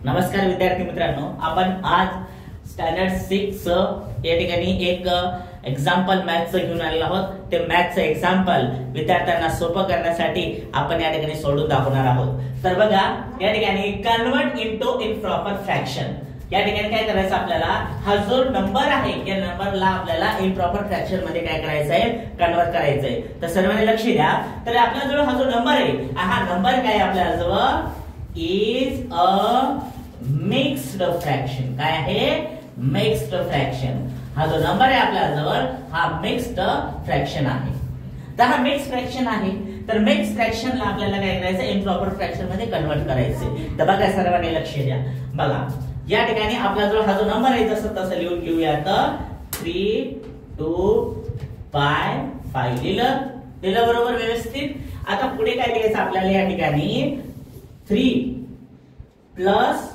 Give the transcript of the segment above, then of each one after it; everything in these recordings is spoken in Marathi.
नमस्कार विद्यार्थी मित्रांनो, आपण आज स्टँडर्ड 6 या ठिकाणी एक एक्झाम्पल मॅथचं घेऊन आलेलो आहोत. ते मॅथचं एक्झाम्पल विद्यार्थ्यांना सोपं करण्यासाठी आपण या ठिकाणी सोडून दाखवणार आहोत. तर बघा, या ठिकाणी कन्वर्ट इनटू इम्प्रॉपर फ्रॅक्शन. या ठिकाणी काय करायचं आपल्याला, हा जो नंबर आहे या नंबरला आपल्याला इम्प्रॉपर फ्रॅक्शन मध्ये काय करायचं आहे, कन्वर्ट करायचं आहे. तर सर्वांनी लक्ष द्या. तर आपल्याजवळ हा जो नंबर आहे, हा नंबर काय आपल्याजवळ इज अ मिक्स्ड फ्रॅक्शन. काय आहे? Mixed fraction. हा जो नंबर आहे आपल्याजवळ हा मिक्स्ड फ्रॅक्शन आहे. तर हा मिक्स्ड फ्रॅक्शन आहे. तर मिक्स्ड फ्रॅक्शनला आपल्याला काय करायचं, इम्प्रॉपर फ्रॅक्शन मध्ये कन्वर्ट करायचे. तर बघा सर्वांनी लक्ष द्या. बघा या ठिकाणी आपल्याजवळ हा जो नंबर आहे जसं तसं लिहून घेऊया. तर 3 2 5 लिहिलं बरोबर व्यवस्थित. आता पुढे काय लिहायचं आपल्याला, या ठिकाणी 3 प्लस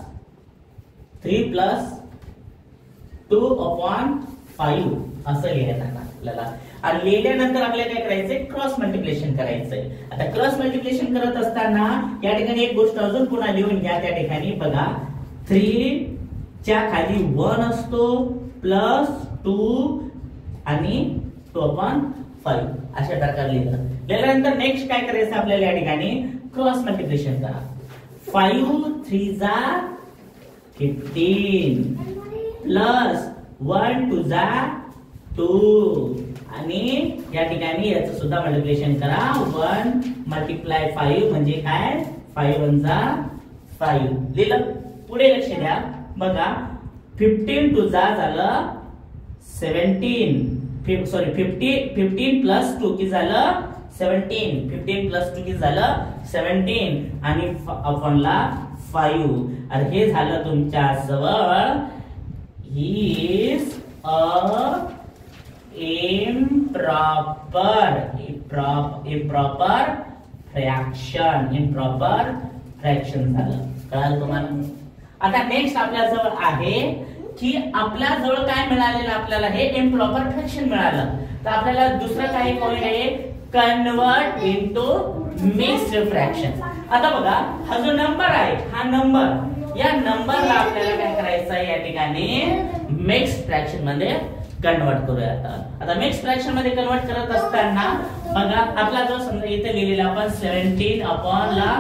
2/5 असं लिहायचं आहे आपल्याला. आणि लिहिल्यानंतर आपल्याला काय करायचंय, क्रॉस मल्टिप्लिकेशन करायचंय. आता क्रॉस मल्टिप्लिकेशन करत असताना या ठिकाणी एक गोष्ट अजून पुन्हा लिहून घ्या. त्या ठिकाणी बघा 3 च्या खाली 1 असतो, प्लस 2 आणि 2/5 अशा प्रकारे लिहिल्यानंतर नेक्स्ट काय करायचं आपल्याला, या ठिकाणी क्रॉस मल्टिप्लिकेशन करा. 5 3 जा 15 प्लस 1 2 जा 2 आणि या ठिकाणी याचं सुद्धा मल्टिप्लिकेशन करा. 1 मल्टिप्लाय 5 म्हणजे काय, 5 1 जा 5 लिहिलं. पुढे लक्ष द्या. बघा 15 2 जा झालं 17, सॉरी 15 प्लस 2 की झालं 17, 15 प्लस 2 की झालं 17 आणि अपॉनला 5. आणि हे झालं तुमच्या जवळ इज अ इम्प्रॉपर फ्रॅक्शन झालं. कळलं तुम्हाला? आता नेक्स्ट आपल्या जवळ आहे की आपल्या जवळ काय मिळालेलं आपल्याला, हे इम्प्रॉपर फ्रॅक्शन मिळालं. तर आपल्याला दुसरं काय पॉइंट आहे, कन्वर्ट इनटू मिक्स्ड फ्रॅक्शन. आता बघा हा जो नंबर आहे, हा नंबर, या नंबरला आपल्याला काय करायचं आहे, या ठिकाणी मिक्स्ड फ्रॅक्शन मध्ये कन्वर्ट करूया. आता मिक्स्ड फ्रॅक्शन मध्ये कन्वर्ट करत असताना बघा आपला जो समजा इथे लिहिलेला आपण 17/5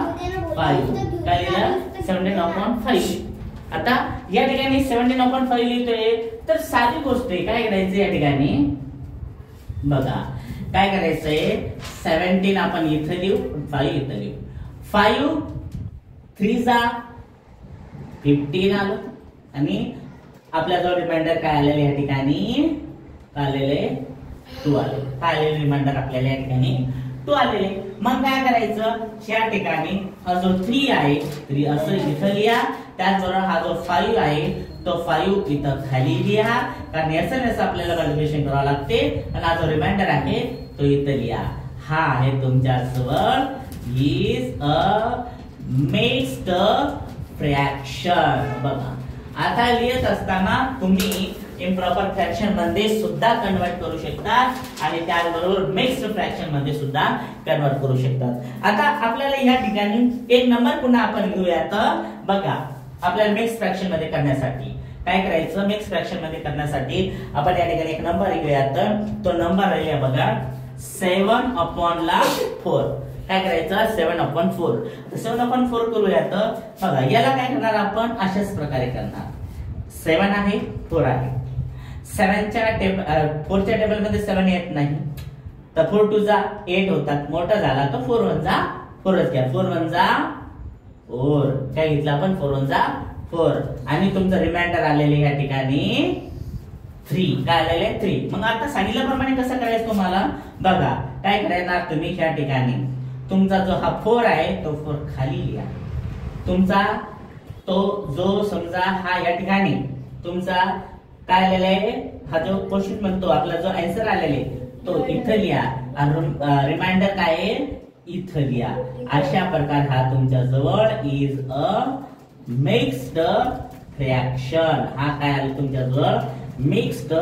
काय लिहिलं, 17/5. आता या ठिकाणी 17/5 लिहितोय. तर साधी गोष्ट आहे, काय करायचं या ठिकाणी बघा काय करायचंय, 17 आपण इथे लिहू, 5 इथे लिहू. 5 3 जा 15 आलं आणि आपल्याजवळ रिमाइंडर काय आलेले या ठिकाणी, आलेले 2 आले. काय आलेले रिमाइंडर आपल्याला या ठिकाणी 2 आलेले. मग काय करायचं, या ठिकाणी हा जो 3 आहे 3 असं इथं लिहा. त्याचबरोबर हा जो 5 आहे तो 5 इथं खाली लिहा, कारण याचं आपल्याला मल्टिप्लिकेशन करावं लागते. आणि हा जो रिमाइंडर आहे तो इथं लिहा. हा आहे तुमच्या जवळ इज अ मिक्स्ड फ्रॅक्शन. बघा आता लिहित असताना तुम्ही इम्प्रॉपर फ्रॅक्शन मध्ये सुद्धा कन्वर्ट करू शकता आणि त्याचबरोबर मिक्स्ड फ्रॅक्शन मध्ये सुद्धा कन्वर्ट करू शकतात. आता आपल्याला या ठिकाणी एक नंबर पुन्हा आपण घेऊया. तर बघा आपल्याला मिक्स फ्रॅक्शन मध्ये करण्यासाठी काय करायचं, मिक्स फ्रॅक्शन मध्ये करण्यासाठी आपण या ठिकाणी एक नंबर घेऊया. तर तो नंबर आहे बघा 7/4. काय करायचं, 7/4. 7/4 करूया. तर बघा याला काय करणार आपण, अशाच प्रकारे करणार. 7 आहे 4 आहे. 4च्या टेबल मध्ये 7 येत नाही. तर 4 2 जा 8 होतात. मोठा झाला तर 4 1 जा 4च घ्या. 4 1 जा 4 काय घेतलं आपण, 4 1 जा 4 आणि तुमचं रिमाइंडर आलेले या ठिकाणी 3. काय आलेले 3. मग आता सांगितल्याप्रमाणे कसं करायचं तुम्हाला, बघा काय करणार तुम्ही, या ठिकाणी तुमचा जो हा 4 आहे तो 4 खाली लिहा. तुमचा तो जो समजा हा या ठिकाणी तुमचा काय आलेला आहे, हा जो क्वेश्चन म्हणतो आपला जो आन्सर आलेले तो इथं लिहा आणि रिमाइंडर काय आहे इथं लिहा. अशा प्रकार हा तुमच्या जवळ इज अ मिक्स्ड फ्रॅक्शन. हा काय आलं तुमच्या जवळ, मिक्स्ड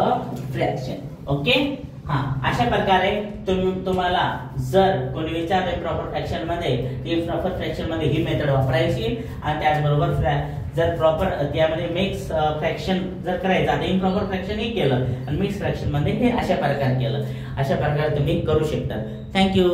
फ्रॅक्शन. ओके. हा, अशा प्रकारे तुम्हाला जर कोणी विचारले प्रॉपर फ्रॅक्शन मध्ये, इम्प्रॉपर फ्रॅक्शन मध्ये ही मेथड वापरायची आणि त्याचबरोबर जर प्रॉपर त्यामध्ये मिक्स फ्रॅक्शन जर करायचं, आता इम्प्रॉपर फ्रॅक्शन ही केलं आणि मिक्स फ्रॅक्शन मध्ये हे अशा प्रकारे केलं, अशा प्रकारे तुम्ही करू शकता. थँक्यू.